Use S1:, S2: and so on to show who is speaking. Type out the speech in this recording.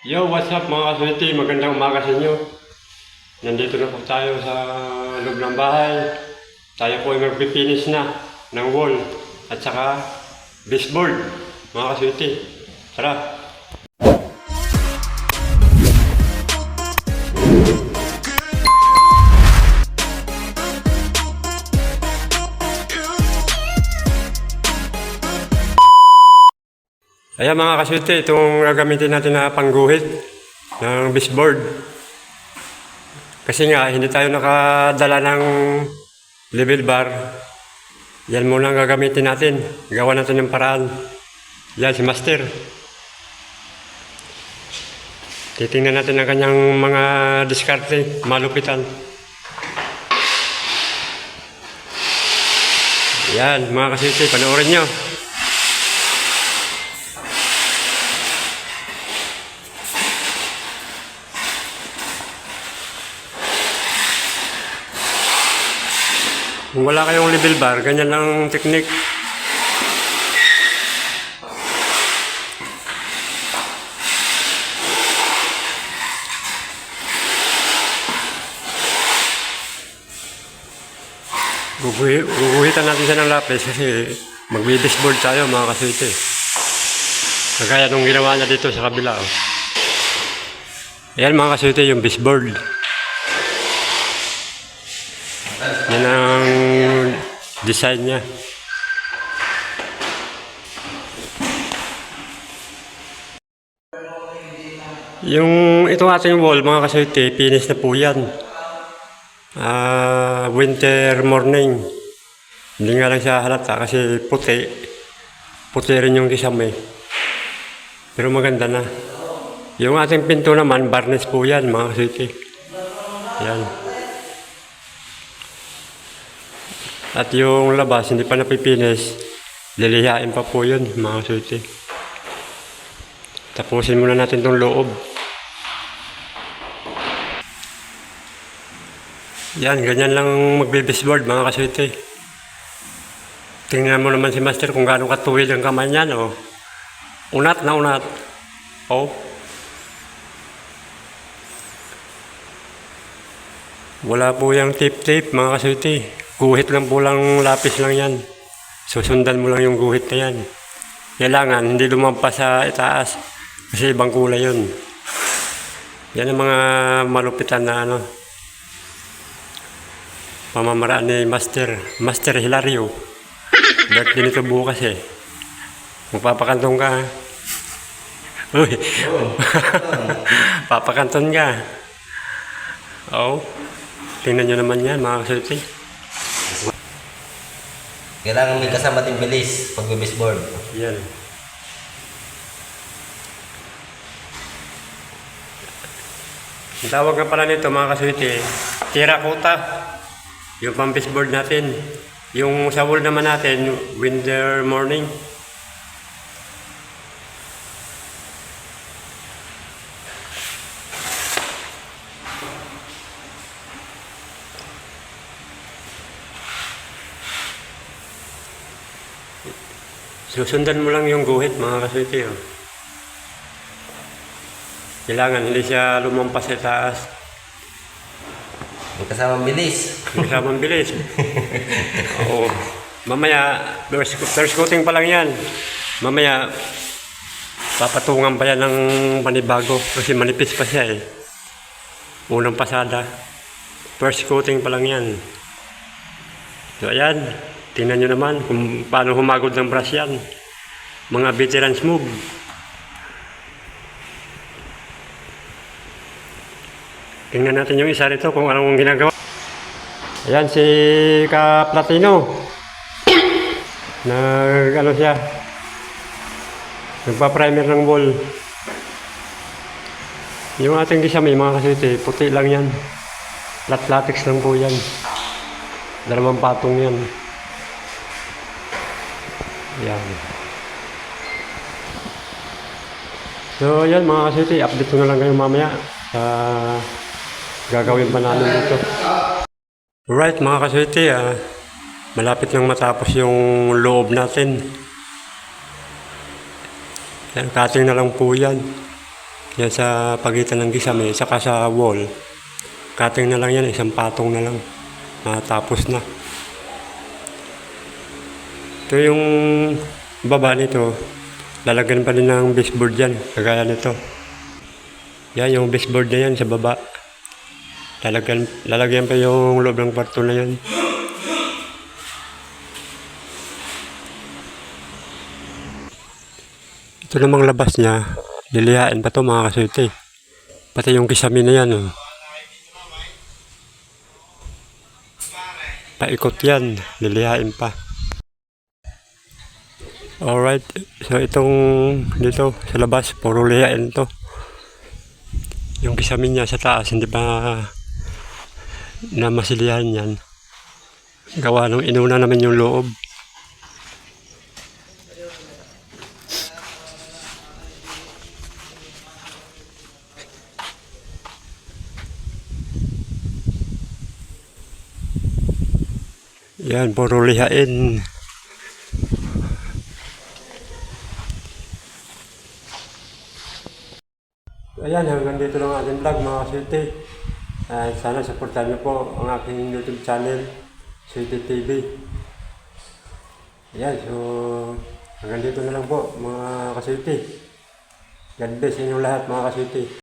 S1: Yo, what's up mga kaswerte? Magandang umaga sa inyo. Nandito na po tayo sa loob ng bahay. Tayo po ay magpipinis na ng wall at saka baseboard mga kaswerte. Tara! Ayan mga kaswerte, itong gagamitin natin na pangguhit ng baseboard. Kasi nga, hindi tayo nakadala ng level bar. Yan muna ang gagamitin natin. Gawa natin ng paraan. Yan, si Master. Titingnan natin ang kanyang mga diskarte, malupitan. Yan, mga kaswerte, panoorin nyo. Kung wala kayong level bar, ganyan lang ang technique. Guguhitan natin siya ng lapis kasi magbe-baseboard tayo mga kaswerte. Kagaya nung ginawa niya dito sa kabila. Oh. Ayan mga kaswerte yung baseboard. Yan ang design niya. Yung itong ating wall mga kaswerte, finish na po yan. Winter morning. Hindi nga lang siya halata kasi puti. Puti rin yung kisame. Pero maganda na. Yung ating pinto naman, varnish po yan mga kaswerte. Yan. At yung labas, hindi pa napipinis, lilihain pa po yun, mga kaswerte. Tapusin muna natin itong loob. Yan, ganyan lang magbe-baseboard, mga kaswerte. Tingnan mo naman si Master kung gaano katuwid ang kamay niya, no? Unat na unat. Oh. Wala po yung tape-tape, mga kaswerte. Guhit lang po lang, lapis lang yan. Susundan mo lang yung guhit na yan. Kailangan, hindi lumampas sa itaas. Kasi ibang kulay yun. Yan ang mga malupitan na ano. Pamamaraan ni Master Hilario. Birthday nito bukas eh. Magpapakantong ka. Uy. Papakantong ka. Oo. Tingnan nyo naman yan mga kaswerte.
S2: Kailangan may kasama ting bilis pag baseboard.
S1: Yan. Ang tawag nga pala nito mga kaswerte, terracotta. Yung pang baseboard natin. Yung sa wall naman natin, winter morning. Susundan mo lang yung guhit mga kaswerte. Oh. Kailangan hindi siya lumampas sa taas.
S2: May kasamang bilis.
S1: May kasamang bilis. Oo. Mamaya, first coating pa lang yan. Mamaya, papatungan pa yan ng panibago kasi manipis pa siya eh. Unang pasada. First coating pa lang yan. So ayan. Tingnan nyo naman kung paano humagod ng brush yan. Mga veterans move. Tingnan natin yung isa rito kung anong ginagawa. Ayan si Ka-Platino. Ano siya. Nagpa-primer ng wall. Yung ating kisame mga kaswerte, puti lang yan. Latex lang po yan. Dalawang patong yan. Yan. So yan mga kaswerte, update ko na lang kayo mamaya sa gagawin pa namin dito. Alright mga kaswerte, malapit nang matapos yung loob natin. Yan, cutting na lang po yan. Yan sa pagitan ng kisame, saka sa wall. Cutting na lang yan, isang patong na lang. Matapos na. Ito yung baba nito. Lalagyan pa rin ng baseboard yan, kagaya nito. Yan yung baseboard na yan sa baba. Lalagyan pa yung loob ng kwarto na yan. Ito namang labas niya, lilihain pa to mga kasuti. Pati yung kisame na yan. Oh. Paikot yan, lilihain pa. Alright, so itong dito sa labas, puro lihain to. Yung kisame niya sa taas, hindi pa na masilihan yan. Gawa nung inuna naman yung loob. Yan, puro lihain. Ayan, hanggang dito lang ating vlog mga kasuti. Sana supportan niyo po ang aking YouTube channel, Suite TV. Ayan, so hanggang dito na lang po mga kasuti. God bless inyong lahat mga kasuti.